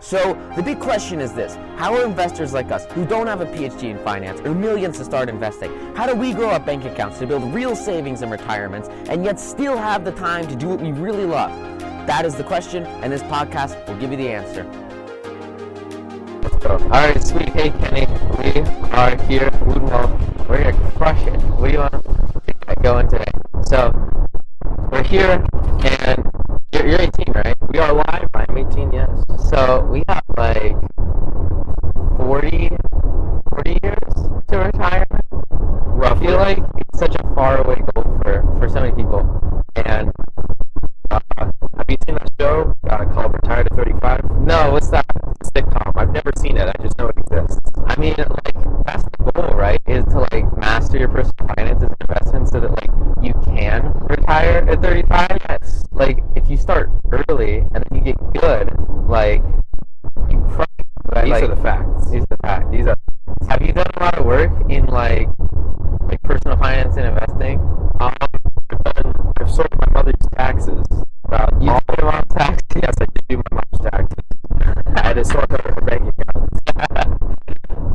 So the big question is this: how are investors like us, who don't have a PhD in finance or millions to start investing, how do we grow our bank accounts to build real savings and retirements and yet still have the time to do what we really love? That is the question, and this podcast will give you the answer. Alright, sweet. Hey, Kenny. We are here. We're going to crush it. What do you want to get going today? So, we're here, and you're 18, right? We are live. I'm 18, yes. So, we have like 40 years to retire. I feel like it's such a faraway goal for so many people. And have you seen that show called Retired at 35? no, what's that? It's a sitcom. I've never seen it. I just know it exists. I mean, like, that's the goal, right? Is to, like, master your personal finances and investments so that, like, you can retire at 35. Yes. Like, if you start early and then you get good, like, you crush it, right? These Like, are the facts. These are the facts. These are. Have you done a lot of work in, like personal finance and investing? I've sorted my mother's taxes. You all pay your mom's taxes? Yes, I did do my mom's taxes. I had to sort out her bank account.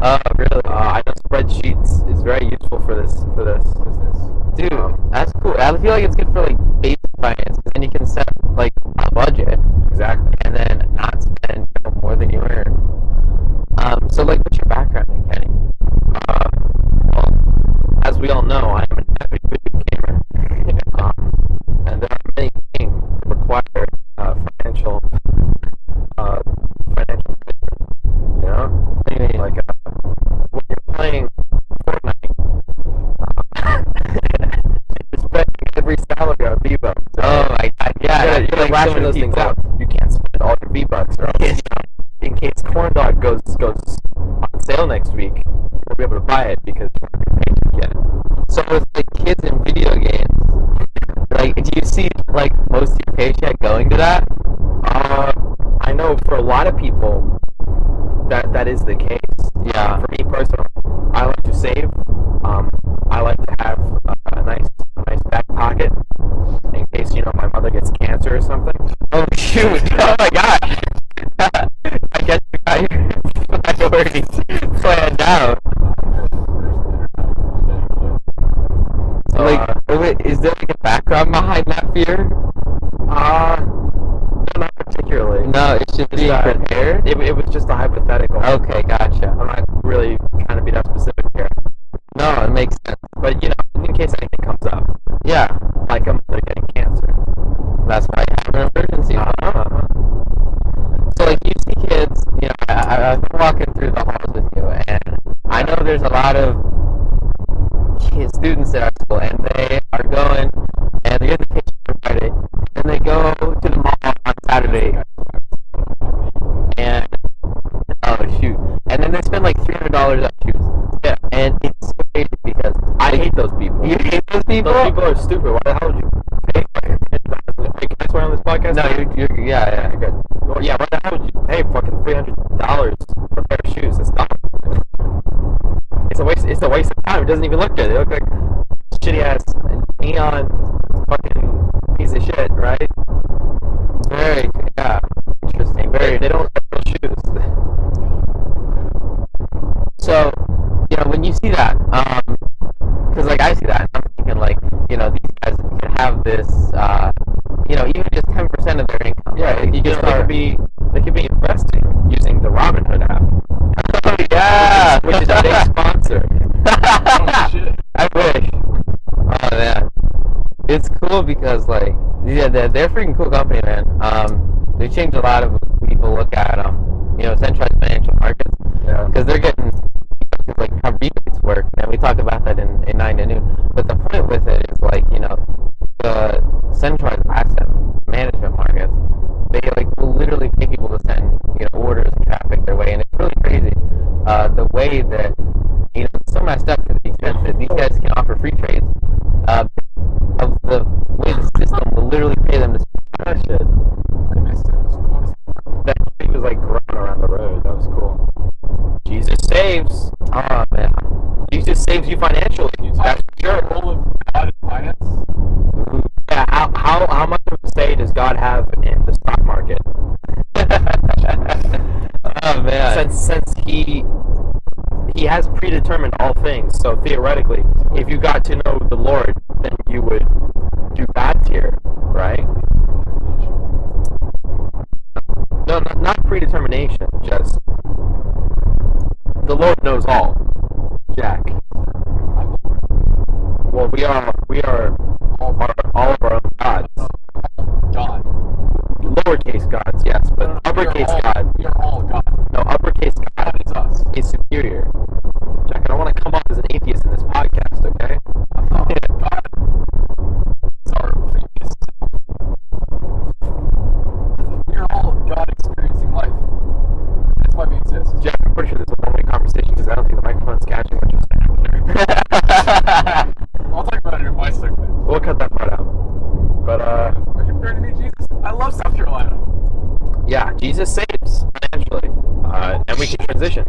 Oh, really? I know spreadsheets is very useful for this business. Dude, that's cool. I feel like it's good for, like, basic finance, because then you can set, like, a budget. Exactly. And then not spend more than you earn. So, like, what's your background in, Kenny? Well, as we all know, I'm an epic video gamer. And there are many things that require financial management. You know? What do you mean? Like, when you're playing Fortnite, you're spending every salary on V-Bucks. Oh my god, yeah. You're like rationing those things out. You can't spend all your V-Bucks, or else, in case Corn Dog goes on sale next week, you'll be able to buy it because you won't be paid yet. So with, like, kids in video games, like, do you see, like, most of your paycheck going to that? I know for a lot of people that is the case. Yeah. For me personally, I like to save. I like to have a nice back pocket in case, my mother gets cancer or something. Oh shoot! Oh my god! I guess you got your priorities planned out. So, wait, is there, like, a background behind that fear? No, not particularly. No, it's just being prepared? It was just a hypothetical. Okay, gotcha. I'm not really trying to be that specific here. No, it makes sense. But, in case anything comes up, Yeah, like a mother getting cancer. that's why you have an emergency. So, like, you see kids, I've been walking through the halls with you, and I know there's a lot of students at our school, and they are going, and they're in the kitchen on Friday, and they go to the mall on Saturday, and, oh shoot, and then they spend like $300 on shoes. Yeah. And it's so crazy because I hate those people. you hate those people? Those people are stupid. Why the hell would you pay? Hey, can I swear on this podcast? No, you're yeah. You're good. Well, yeah, why the hell would you pay fucking $300 for a pair of shoes? That's dumb. It's a waste of time. It doesn't even look good. They look like shitty ass neon fucking piece of shit, right? Very, yeah, interesting. They don't have real shoes. So, when you see that, because, like, I see that, and I'm thinking, like, these guys can have this, even just 10% of their income. Yeah, right? You just they could be investing using the Robinhood app. Oh, yeah! Which is a big sponsor. I wish. Oh, man. It's cool because, like, yeah, they're a freaking cool company, man. They changed a lot of what people look at, centralized financial markets. Yeah. Because they're getting, like, how rebates work, man. We talk about that in 9 to noon. But the point with it is, like, the centralized asset management markets, they, like, will literally pay people to send, orders and traffic their way. And it's really crazy. The way that, it's so messed up to the extent that these guys can offer free trades. Of the way the system will literally pay them to That shit. I missed it. That tree was like growing around the road. That was cool. Jesus saves. Oh, man. Jesus saves you financially. That's for sure. Role of God in finance. Yeah. How much of a say does God have in the stock market? Oh man. since he has predetermined all things. So theoretically, if you got to know the Lord, then you would do God tier, right? No, not predetermination. Just the Lord knows all. Jack. Well, we are all of our own gods. God. Lowercase gods, yes, but uppercase God. We are all God. No, uppercase God God is us. is superior. Jack, I don't want to come off as an atheist in this podcast, okay? God is our previous self. We are all God experiencing life. That's why we exist. Jack, I'm pretty sure this is a one-way conversation because I don't think the microphone's catching what you're saying. I'll talk about it in my segment. We'll cut that part out. But, Are you prepared to meet Jesus? I love South Carolina. yeah, Jesus saves financially, and we can transition.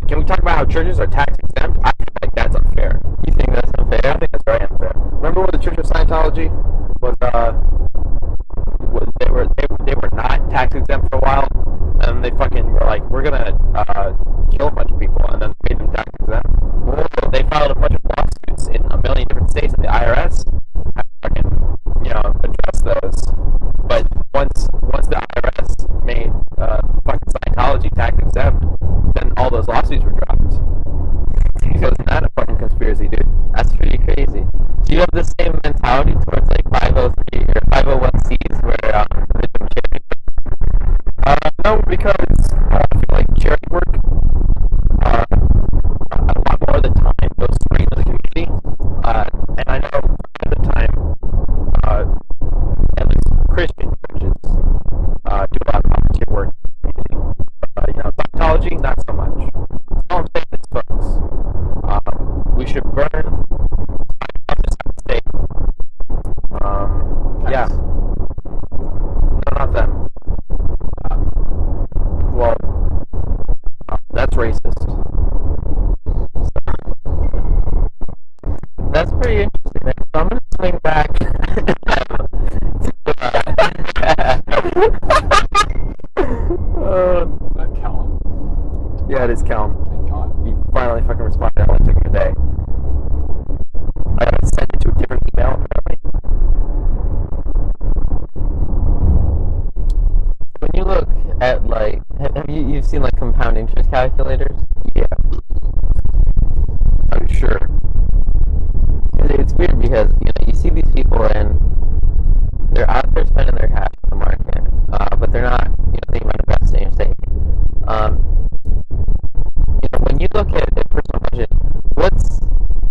Can we talk about how churches are tax exempt? I feel like that's unfair. You think that's I unfair? think that's very unfair. Remember when the Church of Scientology was they were not tax exempt for a while, and they fucking were like, we're gonna kill a bunch of people, and then made them tax exempt. Well, they filed a bunch of lawsuits in a million different states, and the IRS had to fucking address those. But once the IRS made fucking Scientology tax exempt, then all those lawsuits were dropped. So isn't that a fucking conspiracy, dude? That's pretty crazy. Do you have the same mentality towards like 503 or 501c's where they do charity? No, because I feel like charity work, a lot more of the time goes straight into the community. And I know at the time, at least Christian churches do a lot of volunteer work in the community. Scientology, not so much. All I'm saying is, folks, we should burn. I'll just have to say, yeah. No, not them. Well, that's racist. That's pretty interesting. Man. So I'm gonna swing back. Is that Callum? Yeah, it is Callum. Thank God. He finally fucking responded. It only took him a day. I gotta send it to a different email, apparently. When you look at like, have you've seen like compound interest calculators? Yeah. I'm sure. It's weird because you see these people and they're out there spending their cash in the market, but they're not thinking about investing or saving. When you look at a personal budget, what's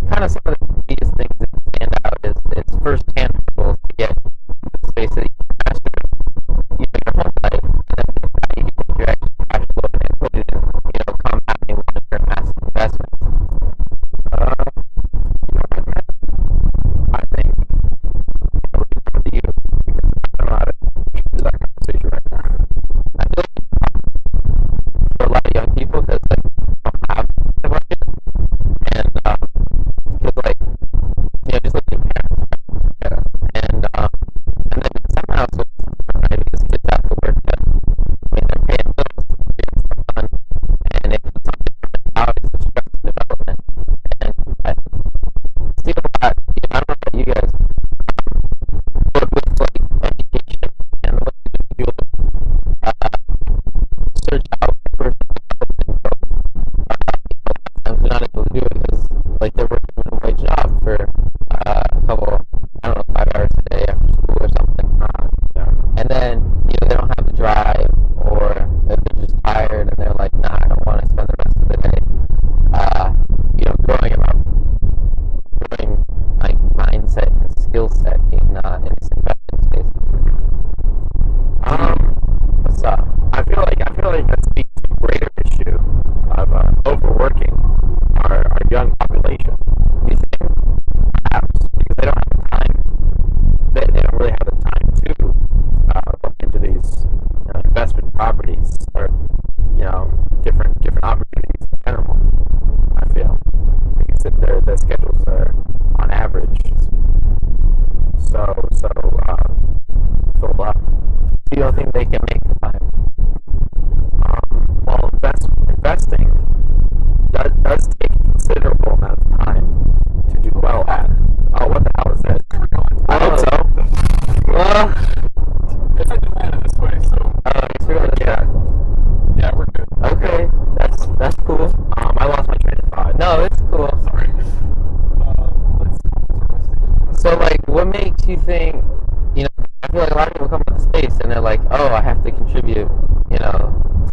kind of some of the biggest things that stand out is first-hand hurdles to get the space that you can master your whole life, and then with that you can take your extra cash flow and put it in compounding long-term massive investments. I think I'll leave it to you because I don't know how to do that conversation right now. I feel like For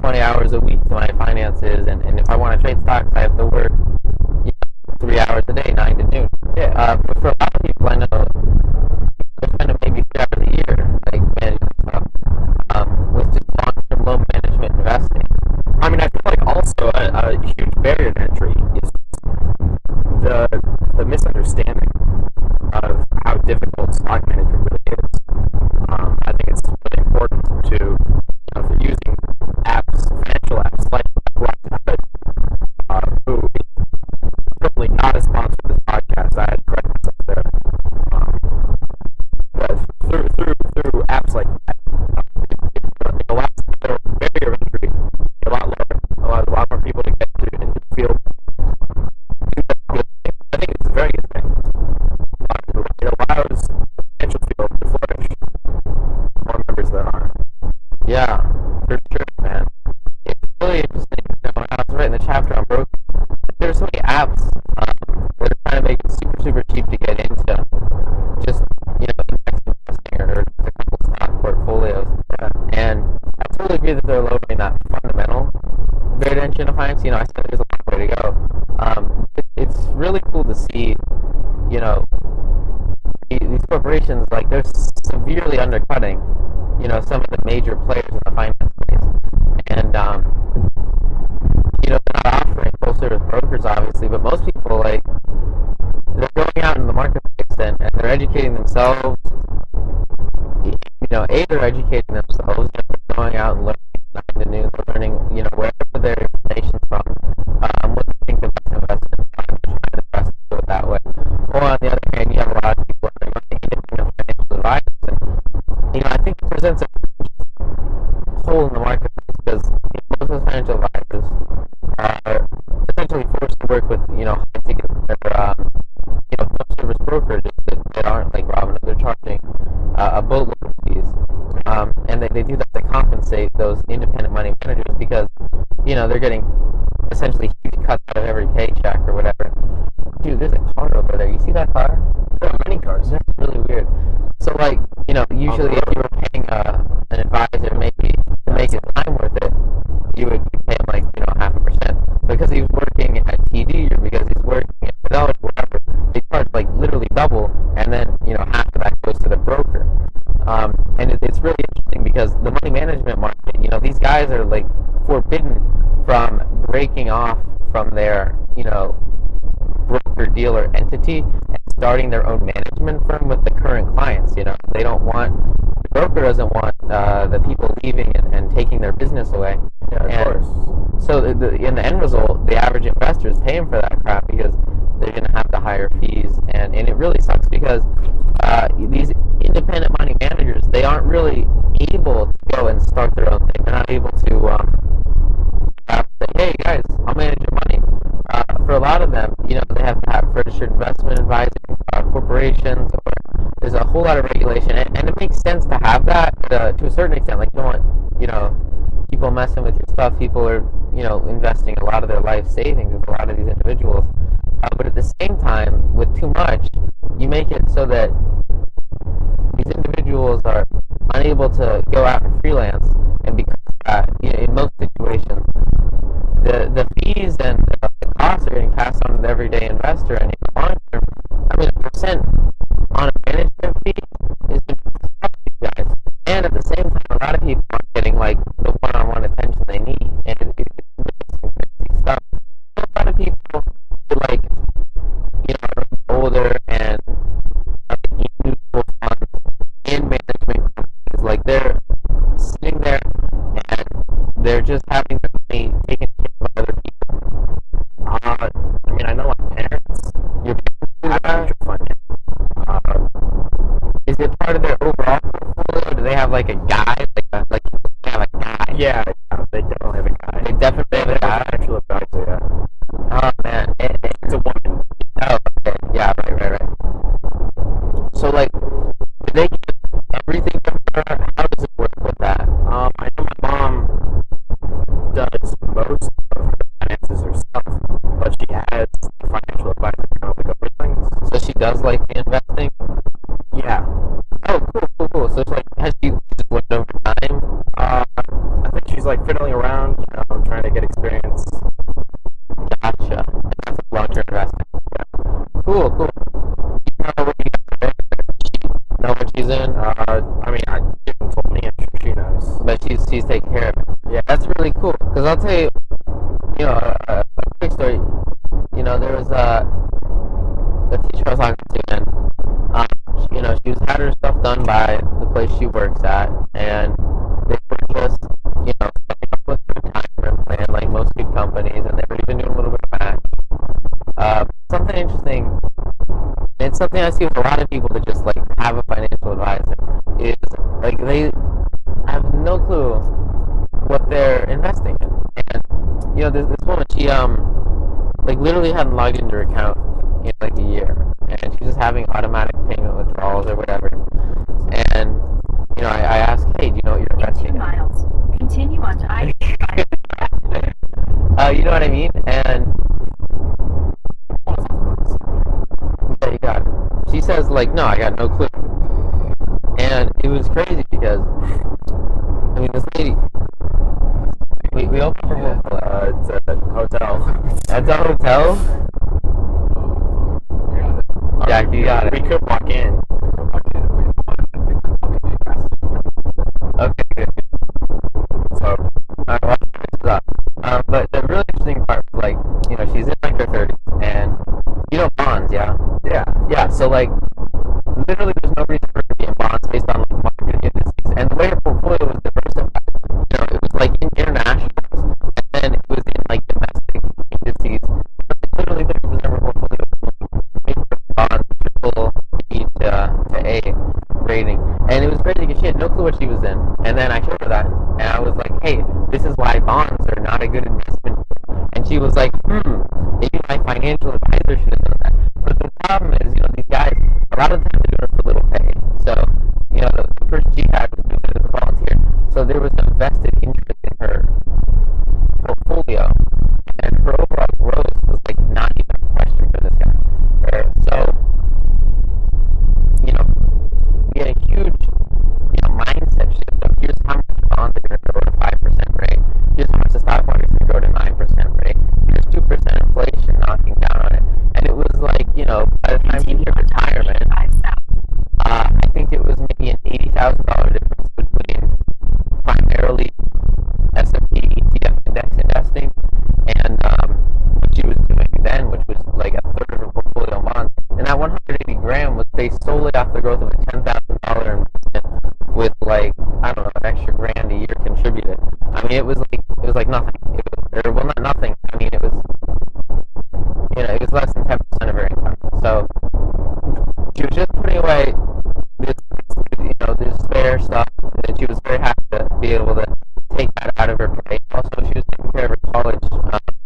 20 hours a week to my finances, and if I want to trade stocks, I have to work 3 hours a day, 9 to noon. Yeah. But for a lot of people, I know they're spending maybe 3 hours a year, like managing stuff, with just long-term low management investing. I mean, I feel like also a huge barrier to entry is the misunderstanding of how difficult stock management really is. I think it's really important to, if you're using apps, financial apps like Robinhood, who is certainly not a sponsor of this podcast. I had to correct myself there. But through apps like that, it allows their barrier of entry a lot lower. Allows a lot more people to get into the field. I think it's a very good thing. It allows the financial field to flourish. The more members there are. Yeah, for sure, man. It's really interesting. When I was writing the chapter on broker, there's so many apps that are trying to make it super, super cheap to get into just, index investing or just a couple stock portfolios. And I totally agree that they're lowering that fundamental barrier to entry into finance. I said there's a long way to go. It's really cool to see, these corporations, like, they're severely undercutting, some of the major players in the finance space. And, they're not offering full service brokers, obviously, but most people, like, they're going out in the marketplace and they're educating themselves. They're educating themselves, they're going out and learning 9 to noon, they're learning, wherever their information's from, what they think the best investment is, they're trying to invest into it that way. Or on the other hand, you have a lot of people that are going to independent financial advisors, and, I think it presents a hole in the marketplace because most of those financial advisors are essentially forced to work with, high ticket or, full service brokerages that aren't like Robinhood. They're charging a boatload of fees. And they do that to compensate those independent money managers because, they're getting essentially huge cuts out of every paycheck or whatever. Dude, there's a car over there. You see that car? There are many cars. That's really weird. So, like, usually if you were paying an advisor maybe to make his time worth it, you would pay him like, 0.5%. Because he's working at TD or because he's working at Fidelity or whatever, they charge like literally double, and then, half of that goes to the broker. And it's really interesting because the money management market, these guys are like forbidden from breaking off from their, broker-dealer entity and starting their own management firm with the current clients. They don't want, the broker doesn't want the people leaving and taking their business away. Yeah, of course. So in the end result, the average investor is paying for that crap because they're going to have to hire fees, and it really sucks because these independent money managers, they aren't really able to go and start their own thing. They're not able to say, hey guys, I'll manage your money. For a lot of them, they have to have registered investment advising corporations, or there's a whole lot of regulation, and it makes sense to have that to a certain extent. Like, you don't want, people messing with your stuff. People are, investing a lot of their life savings with a lot of these individuals. But at the same time, with too much, you make it so that these individuals are unable to go out and freelance, and because in most situations, the fees and the costs are getting passed on to the everyday investor, and in the long term, a percent on a management fee is going to cost you guys. And at the same time, a lot of people aren't getting like the one-on-one attention they need, and it's some crazy stuff. A lot of people who are older and in mutual funds in management companies, like they're sitting there and they're just having their money taken care of by other people. I know my parents. Your parents do have a that? mutual fund. Is it part of their overall portfolio? Do they have like a guide? Like they have a guide? Yeah, they definitely have a guy. They definitely have a guide. Actual advisor, yeah. Oh man, It's a woman. oh okay, yeah, right. So like, do they give everything to her? How does it work with that? I know my mom does most of her finances herself, but she has a financial advisor kind of look over things. So she does like the investing? Yeah. Oh, cool. So it's like, has she just learned over time? I think she's like fiddling around, trying to get experience. Gotcha. And that's long-term investing. Cool, cool. You know what you know what she's in? I mean, she hasn't told me, I'm sure she knows. But she's taking care of it. Yeah. That's really cool. Because I'll tell you, a quick story. There was a teacher I was talking to, and she was had her stuff done by the place she works at, and they were just, setting up with a retirement plan like most good companies, and they were even doing a little bit of match. Something interesting. It's something I see with a lot of people that just like have a financial advisor is like they have no clue what they're investing in. And this woman, she like literally hadn't logged into her account in like a year, and she's just having automatic payment withdrawals or whatever. And I asked, hey, do you know what you're investing in? 2 miles. Continue on to I-85. You know what I mean? And yeah, you got it. She says like, no, I got no clue. And it was crazy because this lady, we opened her portfolio. It's a hotel. That's a hotel? Jack, you got it. We could walk in. Okay, good. So, Alright, well, this is up. But the really interesting part was like, she's in like her 30s, and bonds, yeah? yeah. Yeah, so like, literally there's no reason for her to be in bonds based on like market indices. And the way her portfolio was diversified, it was like in internationals, and then it was in like domestic indices. Literally 30% of her portfolio was like bonds, triple B to A rating. And it was crazy because she had no clue what she was in. And then I showed her that, and I was like, hey, this is why bonds are not a good investment. And she was like, maybe my financial advisor should have done that. But the problem is, these guys, a lot of the time they're doing it for little pay. So, the person she had was doing it as a volunteer. So there was no vested interest in her portfolio. And her overall growth was like not even a question for this guy. So, we had a huge, mindset shift of here's how much bonds are going to grow at a 5% rate. Here's how much the stock market is going to grow at a 9% rate. Here's 2% inflation knocking down on it. And it was like, by the time she hit retirement, I think it was maybe an $80,000 difference between primarily S&P ETF index investing and what she was doing then, which was like a third of her portfolio a month. And that 180 grand was based solely off the growth of a $10,000 investment with like, I don't know, an extra grand a year contributed. I mean, it was like nothing. Well, not nothing. I mean, it was less than 10% of her income. So she was just putting away this spare stuff, and she was very happy to be able to take that out of her pay. Also, she was taking care of her college.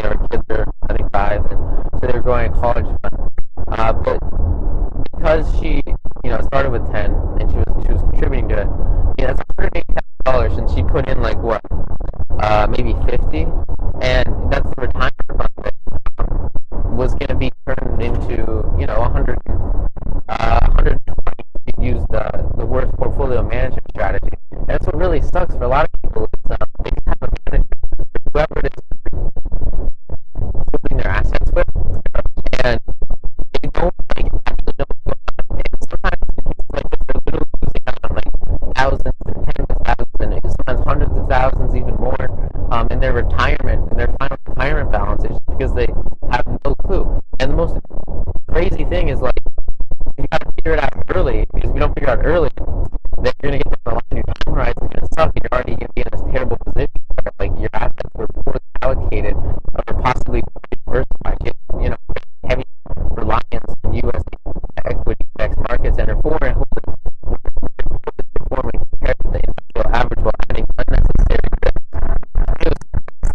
Her kids are, I think, 5, and so they were growing a college fund. But because she, started with 10, and she was contributing to it, that's $180,000, and she put in like what, maybe 50, and that's the retirement fund that was going to be turned into 100, 120. She used the worst portfolio management strategy, and that's what really sucks for a lot of people. Is, they just have a manager, whoever it is, holding their assets with, and they don't actually know what's going on. And sometimes it's like they're literally losing out on like thousands and tens of thousands, and sometimes hundreds of thousands, even more, in their retirement, in their final retirement balances, because they have no clue. And the most crazy thing is like, you got to figure it out early, because if you don't figure it out early, then you're going to get down the line, your time horizon is going to suck, and you're already going to be in this terrible position where like your assets were poorly allocated or possibly diversified. You have, heavy reliance on U.S. equity index markets, and their foreign holdings were performing compared to the industrial average while adding unnecessary risk. It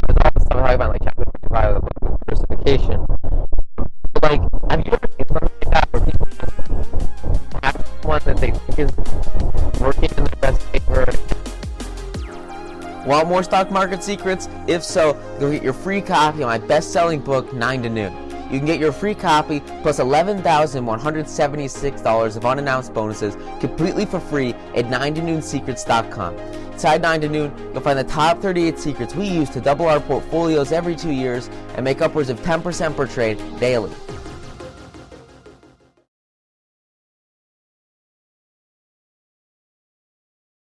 was all the stuff I talk about, like chapter 55 of the book, diversification. But like, have you ever seen something like that where people just have someone that they think is working in their best favor? Want more stock market secrets? If so, go get your free copy of my best-selling book, 9 to Noon. You can get your free copy plus $11,176 of unannounced bonuses completely for free at 9tonoonsecrets.com. Inside 9 to noon, you'll find the top 38 secrets we use to double our portfolios every 2 years and make upwards of 10% per trade daily.